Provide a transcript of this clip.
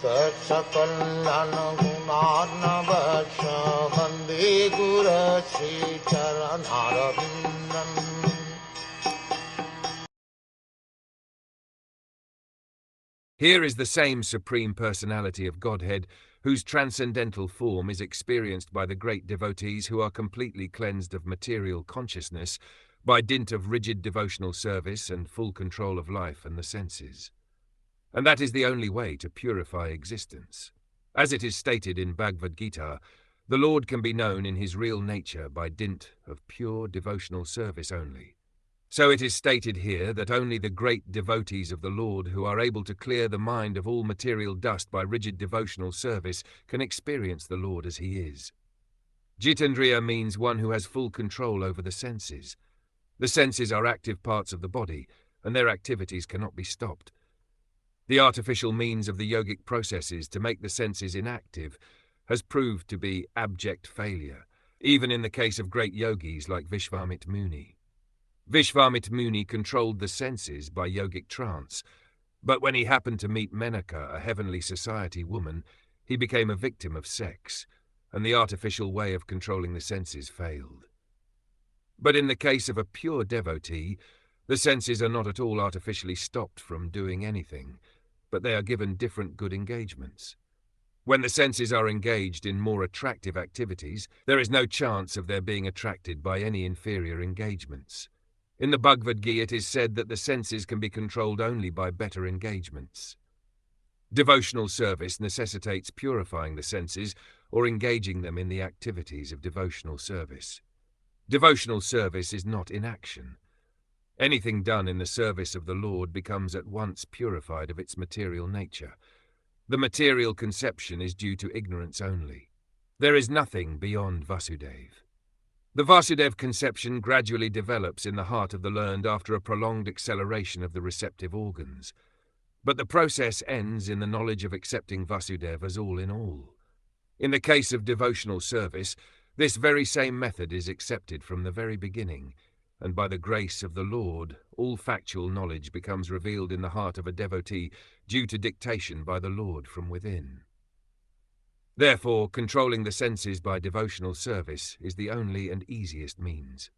Sakal Gunarnavasha Vande Guru Sri Charanaravindan. Here is the same Supreme Personality of Godhead, whose transcendental form is experienced by the great devotees who are completely cleansed of material consciousness by dint of rigid devotional service and full control of life and the senses. And that is the only way to purify existence. As it is stated in Bhagavad Gita, the Lord can be known in his real nature by dint of pure devotional service only. So it is stated here that only the great devotees of the Lord who are able to clear the mind of all material dust by rigid devotional service can experience the Lord as he is. Jitendriya means one who has full control over the senses. The senses are active parts of the body, and their activities cannot be stopped. The artificial means of the yogic processes to make the senses inactive has proved to be abject failure, even in the case of great yogis like Vishvamit Muni. Vishvamit Muni controlled the senses by yogic trance, but when he happened to meet Menaka, a heavenly society woman, he became a victim of sex, and the artificial way of controlling the senses failed. But in the case of a pure devotee, the senses are not at all artificially stopped from doing anything, but they are given different good engagements. When the senses are engaged in more attractive activities, there is no chance of their being attracted by any inferior engagements. In the Bhagavad Gita it is said that the senses can be controlled only by better engagements. Devotional service necessitates purifying the senses or engaging them in the activities of devotional service. Devotional service is not inaction. Anything done in the service of the Lord becomes at once purified of its material nature. The material conception is due to ignorance only. There is nothing beyond Vasudeva. The Vasudeva conception gradually develops in the heart of the learned after a prolonged acceleration of the receptive organs. But the process ends in the knowledge of accepting Vasudeva as all in all. In the case of devotional service, this very same method is accepted from the very beginning, and by the grace of the Lord, all factual knowledge becomes revealed in the heart of a devotee due to dictation by the Lord from within. Therefore, controlling the senses by devotional service is the only and easiest means.